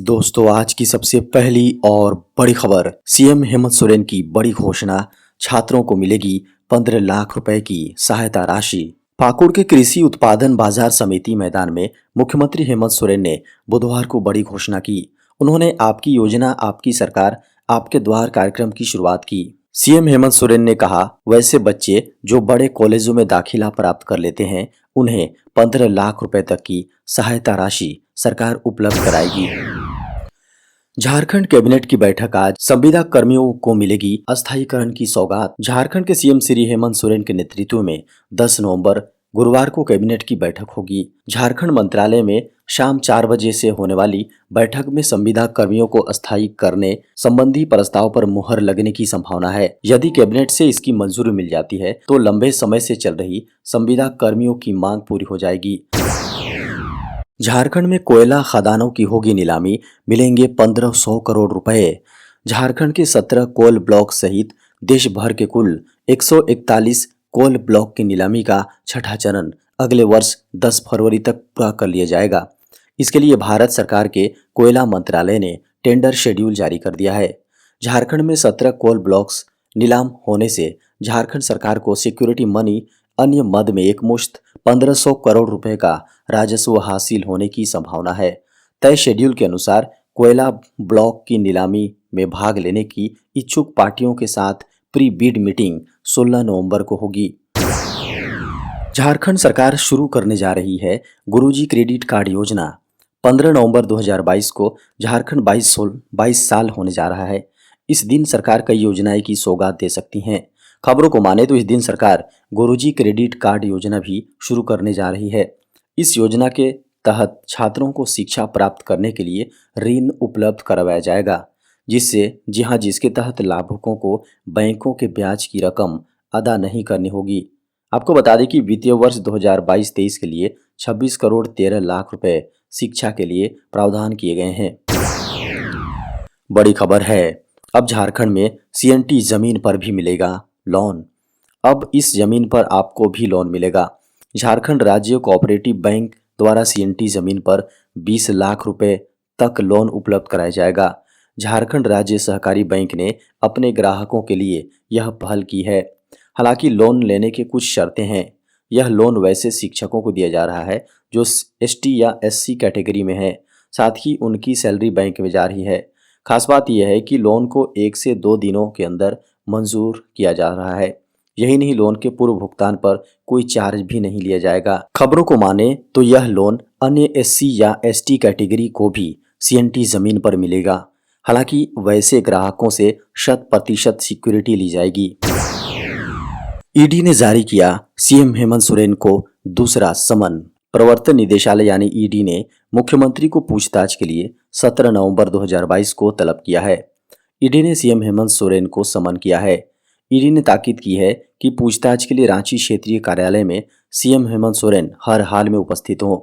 दोस्तों आज की सबसे पहली और बड़ी खबर। सीएम हेमंत सोरेन की बड़ी घोषणा, छात्रों को मिलेगी 15 लाख रुपए की सहायता राशि। पाकुड़ के कृषि उत्पादन बाजार समिति मैदान में मुख्यमंत्री हेमंत सोरेन ने बुधवार को बड़ी घोषणा की। उन्होंने आपकी योजना आपकी सरकार आपके द्वार कार्यक्रम की शुरुआत की। सीएम हेमंत सोरेन ने कहा, वैसे बच्चे जो बड़े कॉलेजों में दाखिला प्राप्त कर लेते हैं उन्हें 15 लाख रुपए तक की सहायता राशि सरकार उपलब्ध कराएगी। झारखंड कैबिनेट की बैठक आज। संविदा कर्मियों को मिलेगी अस्थायीकरण की सौगात। झारखंड के सीएम श्री हेमंत सोरेन के नेतृत्व में 10 नवंबर गुरुवार को कैबिनेट की बैठक होगी। झारखंड मंत्रालय में शाम 4 बजे से होने वाली बैठक में संविदा कर्मियों को अस्थायी करने संबंधी प्रस्ताव पर मुहर लगने की संभावना है। यदि कैबिनेट से इसकी मंजूरी मिल जाती है तो लंबे समय से चल रही संविदा कर्मियों की मांग पूरी हो जाएगी। झारखंड में कोयला खदानों की होगी नीलामी, मिलेंगे 1500 करोड़ रुपए। झारखंड के 17 कोल ब्लॉक सहित देश भर के कुल 141 कोल ब्लॉक की नीलामी का छठा चरण अगले वर्ष 10 फरवरी तक पूरा कर लिया जाएगा। इसके लिए भारत सरकार के कोयला मंत्रालय ने टेंडर शेड्यूल जारी कर दिया है। झारखंड में 17 कोल ब्लॉक्स नीलाम होने से झारखंड सरकार को सिक्योरिटी मनी अन्य मद में एकमुश्त 1500 करोड़ रुपए का राजस्व हासिल होने की संभावना है। तय शेड्यूल के अनुसार कोयला ब्लॉक की नीलामी में भाग लेने की इच्छुक पार्टियों के साथ प्री बिड मीटिंग 16 नवंबर को होगी। झारखंड सरकार शुरू करने जा रही है गुरुजी क्रेडिट कार्ड योजना। 15 नवंबर 2022 को झारखंड 22 साल होने जा रहा है। इस दिन सरकार कई योजनाएं की सौगात दे सकती हैं। खबरों को माने तो इस दिन सरकार गुरुजी क्रेडिट कार्ड योजना भी शुरू करने जा रही है। इस योजना के तहत छात्रों को शिक्षा प्राप्त करने के लिए ऋण उपलब्ध करवाया जाएगा, जिसके तहत लाभुकों को बैंकों के ब्याज की रकम अदा नहीं करनी होगी। आपको बता दें कि वित्तीय वर्ष 2022-23 के लिए 26 करोड़ 13 लाख रुपए शिक्षा के लिए प्रावधान किए गए हैं। बड़ी खबर है, अब झारखंड में सीएनटी जमीन पर भी मिलेगा लोन। अब इस जमीन पर आपको भी लोन मिलेगा। झारखंड राज्य कोऑपरेटिव बैंक द्वारा सीएनटी जमीन पर 20 लाख रुपए तक लोन उपलब्ध कराया जाएगा। झारखंड राज्य सहकारी बैंक ने अपने ग्राहकों के लिए यह पहल की है। हालांकि लोन लेने के कुछ शर्तें हैं। यह लोन वैसे शिक्षकों को दिया जा रहा है जो एसटी या एससी कैटेगरी में है, साथ ही उनकी सैलरी बैंक में जा रही है। खास बात यह है कि लोन को 1 से 2 दिनों के अंदर मंजूर किया जा रहा है। यही नहीं, लोन के पूर्व भुगतान पर कोई चार्ज भी नहीं लिया जाएगा। खबरों को माने तो यह लोन अन्य एससी या एसटी कैटेगरी को भी सीएनटी जमीन पर मिलेगा। हालांकि वैसे ग्राहकों से 100% सिक्योरिटी ली जाएगी। ईडी ने जारी किया सीएम हेमंत सोरेन को दूसरा समन। प्रवर्तन निदेशालय यानी ईडी ने मुख्यमंत्री को पूछताछ के लिए 17 नवंबर 2022 को तलब किया है। ईडी ने सीएम हेमंत सोरेन को समन किया है। ईडी ने ताकीद की है कि पूछताछ के लिए रांची क्षेत्रीय कार्यालय में सीएम हेमंत सोरेन हर हाल में उपस्थित हों।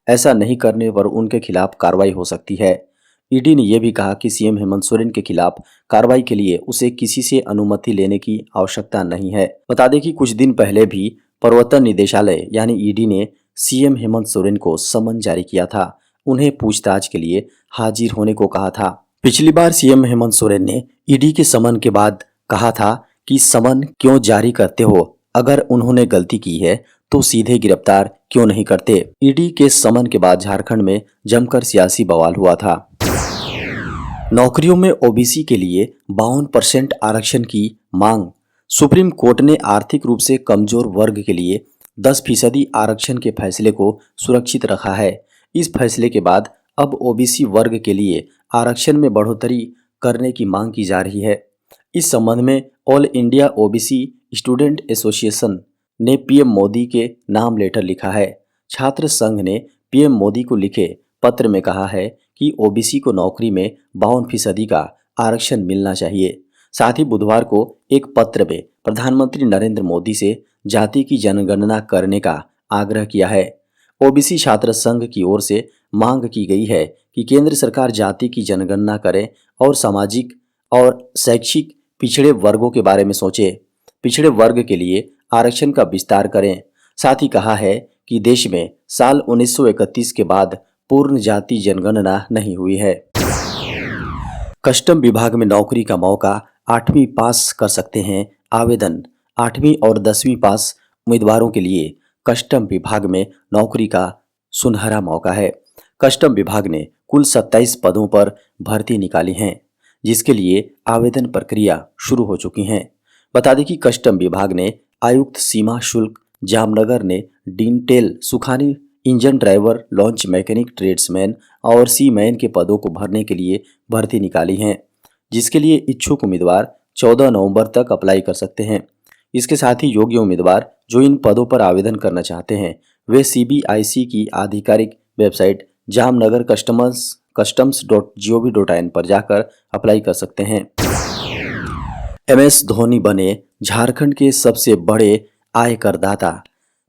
ऐसा नहीं करने पर उनके खिलाफ कार्रवाई हो सकती है। ईडी ने यह भी कहा कि सीएम हेमंत सोरेन के खिलाफ कार्रवाई के लिए उसे किसी से अनुमति लेने की आवश्यकता नहीं है। बता दें कि कुछ दिन पहले भी प्रवर्तन निदेशालय यानी ईडी ने सीएम हेमंत सोरेन को समन जारी किया था। उन्हें पूछताछ के लिए हाजिर होने को कहा था। पिछली बार सीएम हेमंत सोरेन ने ईडी के समन के बाद कहा था कि समन क्यों जारी करते हो, अगर उन्होंने गलती की है तो सीधे गिरफ्तार क्यों नहीं करते। ईडी के समन के बाद झारखंड में जमकर सियासी बवाल हुआ था। नौकरियों में ओबीसी के लिए 52% आरक्षण की मांग। सुप्रीम कोर्ट ने आर्थिक रूप से कमजोर वर्ग के लिए 10% आरक्षण के फैसले को सुरक्षित रखा है। इस फैसले के बाद अब ओबीसी वर्ग के लिए आरक्षण में बढ़ोतरी करने की मांग की जा रही है। इस संबंध में all India OBC student association ने पीएम मोदी के नाम लेटर लिखा है। छात्र संघ ने पीएम मोदी को लिखे पत्र में कहा है कि ओबीसी को नौकरी में 52% का आरक्षण मिलना चाहिए। साथ ही बुधवार को एक पत्र में प्रधानमंत्री नरेंद्र मोदी से जाति की जनगणना करने का आग्रह किया है। ओबीसी छात्र संघ की ओर से मांग की गई है कि केंद्र सरकार जाति की जनगणना करे और सामाजिक और शैक्षिक पिछड़े वर्गों के बारे में सोचे। पिछड़े वर्ग के लिए आरक्षण का विस्तार करें। साथ ही कहा है कि देश में साल 1931 के बाद पूर्ण जाति जनगणना नहीं हुई है। कस्टम विभाग में नौकरी का मौका 8वीं पास कर सकते हैं आवेदन। 8वीं और 10वीं पास उम्मीदवारों के लिए कस्टम विभाग में नौकरी का सुनहरा मौका है। कस्टम विभाग ने कुल 27 पदों पर भर्ती निकाली है, जिसके लिए आवेदन प्रक्रिया शुरू हो चुकी है। बता दें कि कस्टम विभाग ने आयुक्त सीमा शुल्क जामनगर ने डिंटेल सुखानी engine driver, launch mechanic, tradesman और सीमैन के पदों को भरने के लिए भर्ती निकाली है, जिसके लिए इच्छुक उम्मीदवार 14 नवंबर तक अप्लाई कर सकते हैं। इसके साथ ही योग्य उम्मीदवार जो इन पदों पर आवेदन करना चाहते हैं वे CBIC की आधिकारिक वेबसाइट जामनगर customs.gov.in पर जाकर अप्लाई कर सकते हैं। MS धोनी बने झारखंड के सबसे बड़े आय करदाता।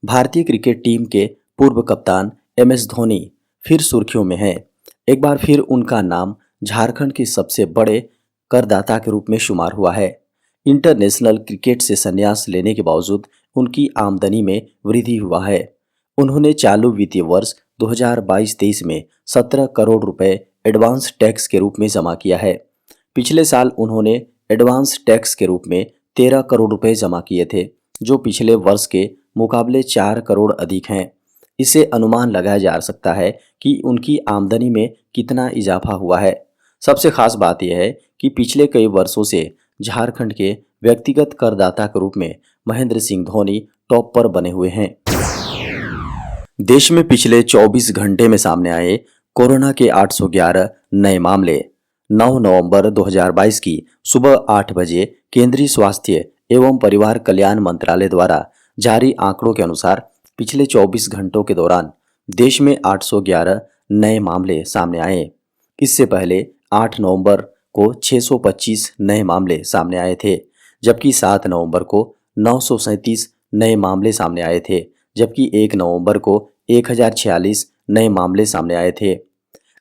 भारतीय क्रिकेट टीम के पूर्व कप्तान MS धोनी फिर सुर्खियों में हैं। एक बार फिर उनका नाम झारखंड के सबसे बड़े करदाता के रूप में शुमार हुआ है। इंटरनेशनल क्रिकेट से संन्यास लेने के बावजूद उनकी आमदनी में वृद्धि हुआ है। उन्होंने चालू वित्तीय वर्ष 2022-23 में 17 करोड़ रुपए एडवांस टैक्स के रूप में जमा किया है। पिछले साल उन्होंने एडवांस टैक्स के रूप में 13 करोड़ रुपए जमा किए थे, जो पिछले वर्ष के मुकाबले 4 करोड़ अधिक हैं। इससे अनुमान लगाया जा सकता है कि उनकी आमदनी में कितना इजाफा हुआ है। सबसे खास बात यह है कि पिछले कई वर्षों से झारखंड के व्यक्तिगत करदाता के रूप में महेंद्र सिंह धोनी टॉप पर बने हुए हैं। देश में पिछले 24 घंटे में सामने आए कोरोना के 811 नए मामले। 9 नवंबर 2022 की सुबह 8 बजे केंद्रीय स्वास्थ्य एवं परिवार कल्याण मंत्रालय द्वारा जारी आंकड़ों के अनुसार पिछले 24 घंटों के दौरान देश में 811 नए मामले सामने आए। इससे पहले 8 नवंबर को 625 नए मामले सामने आए थे, जबकि 7 नवंबर को 937 नए मामले सामने आए थे, जबकि 1 नवंबर को 1046 नए मामले सामने आए थे।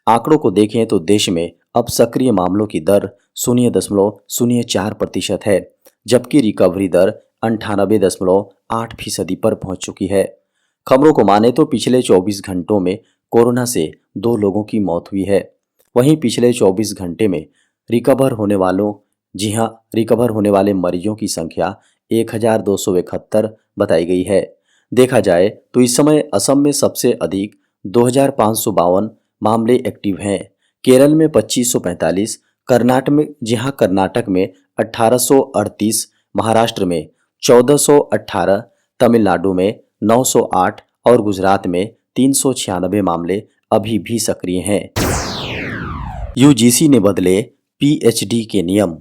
आंकड़ों को देखें तो देश में अब सक्रिय मामलों की दर 0.04% है, जबकि रिकवरी दर 98.8% पर पहुंच चुकी है। खबरों को माने तो पिछले 24 घंटों में कोरोना से 2 लोगों की मौत हुई है। वहीं पिछले 24 घंटे में रिकवर होने वाले मरीजों की संख्या 1271 बताई गई है। देखा जाए तो इस समय असम में सबसे अधिक 2552 मामले एक्टिव हैं, केरल में 2545, कर्नाटक में 1838, महाराष्ट्र में 1418, तमिलनाडु में 908 और गुजरात में 396 मामले अभी भी सक्रिय हैं। UGC ने बदले PhD के नियम।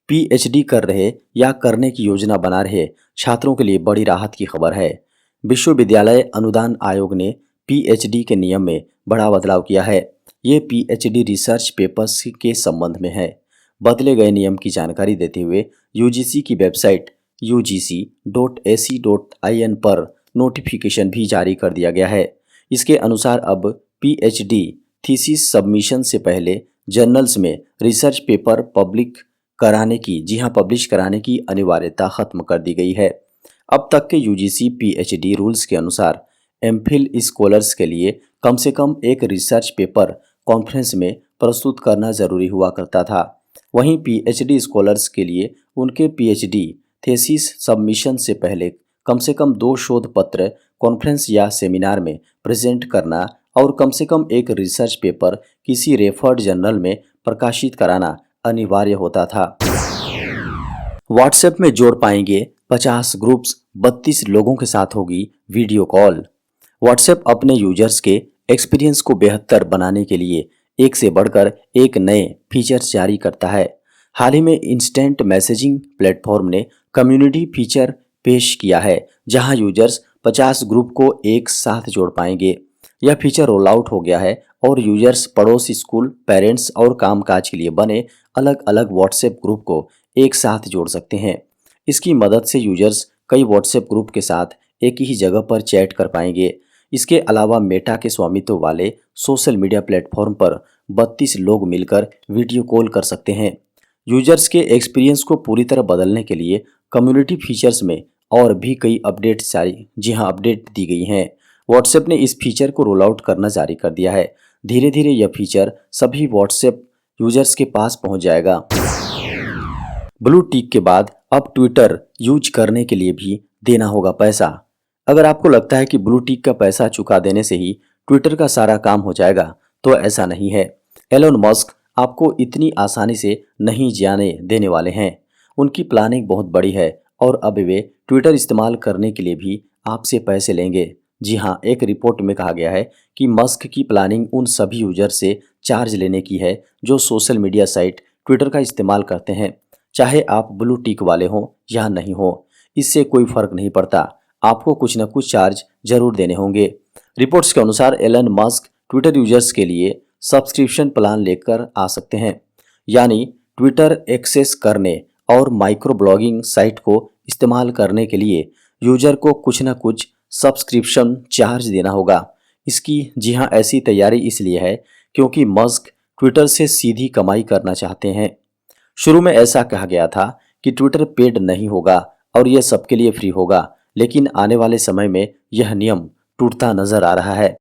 PhD कर रहे या करने की योजना बना रहे छात्रों के लिए बड़ी राहत की खबर है। विश्वविद्यालय अनुदान आयोग ने PhD के नियम में बड़ा बदलाव किया है। ये PhD रिसर्च पेपर्स के संबंध में है। बदले गए नियम की जानकारी देते हुए UGC की वेबसाइट ugc.ac.in पर नोटिफिकेशन भी जारी कर दिया गया है। इसके अनुसार अब PhD थीसिस सबमिशन से पहले जर्नल्स में रिसर्च पेपर पब्लिश कराने की अनिवार्यता खत्म कर दी गई है। अब तक के UGC PhD रूल्स के अनुसार MPhil स्कॉलर्स के लिए कम से कम एक रिसर्च पेपर कॉन्फ्रेंस में प्रस्तुत करना जरूरी हुआ करता था। वहीं PhD स्कॉलर्स के लिए उनके PhD थीसिस सबमिशन से पहले कम से कम 2 शोध पत्र कॉन्फ्रेंस या सेमिनार में प्रेजेंट करना और कम से कम एक रिसर्च पेपर किसी रेफर्ड जर्नल में प्रकाशित कराना अनिवार्य होता था। व्हाट्सएप में जोड़ पाएंगे 50 ग्रुप्स, 32 लोगों के साथ होगी वीडियो कॉल। व्हाट्सएप अपने यूजर्स के एक्सपीरियंस को बेहतर बनाने के लिए एक से बढ़कर एक नए फीचर्स जारी करता है। हाल ही में इंस्टेंट मैसेजिंग प्लेटफॉर्म ने कम्युनिटी फीचर पेश किया है, जहां यूजर्स 50 ग्रुप को एक साथ जोड़ पाएंगे। यह फीचर रोल आउट हो गया है और यूजर्स पड़ोस, स्कूल, पेरेंट्स और कामकाज के लिए बने अलग अलग व्हाट्सएप ग्रुप को एक साथ जोड़ सकते हैं। इसकी मदद से यूजर्स कई व्हाट्सएप ग्रुप के साथ एक ही जगह पर चैट कर पाएंगे। इसके अलावा मेटा के स्वामित्व वाले सोशल मीडिया प्लेटफॉर्म पर 32 लोग मिलकर वीडियो कॉल कर सकते हैं। यूजर्स के एक्सपीरियंस को पूरी तरह बदलने के लिए कम्युनिटी फीचर्स में और भी कई अपडेट दी गई हैं। व्हाट्सएप ने इस फीचर को रोल आउट करना जारी कर दिया है। धीरे धीरे यह फीचर सभी व्हाट्सएप यूजर्स के पास पहुंच जाएगा। ब्लू टिक के बाद अब ट्विटर यूज करने के लिए भी देना होगा पैसा। अगर आपको लगता है कि ब्लू टिक का पैसा चुका देने से ही ट्विटर का सारा काम हो जाएगा, तो ऐसा नहीं है। एलोन मस्क आपको इतनी आसानी से नहीं जाने देने वाले हैं। उनकी प्लानिंग बहुत बड़ी है और अब वे ट्विटर इस्तेमाल करने के लिए भी आपसे पैसे लेंगे। जी हाँ, एक रिपोर्ट में कहा गया है कि मस्क की प्लानिंग उन सभी यूजर से चार्ज लेने की है जो सोशल मीडिया साइट ट्विटर का इस्तेमाल करते हैं। चाहे आप ब्लू टिक वाले हों या नहीं हो, इससे कोई फर्क नहीं पड़ता, आपको कुछ न कुछ चार्ज जरूर देने होंगे। रिपोर्ट्स के अनुसार एलन मस्क ट्विटर यूजर्स के लिए सब्सक्रिप्शन प्लान लेकर आ सकते हैं, यानी ट्विटर एक्सेस करने और माइक्रो ब्लॉगिंग साइट को इस्तेमाल करने के लिए यूजर को कुछ न कुछ सब्सक्रिप्शन चार्ज देना होगा। इसकी जी हाँ ऐसी तैयारी इसलिए है क्योंकि मस्क ट्विटर से सीधी कमाई करना चाहते हैं। शुरू में ऐसा कहा गया था कि ट्विटर पेड नहीं होगा और यह सबके लिए फ्री होगा, लेकिन आने वाले समय में यह नियम टूटता नजर आ रहा है।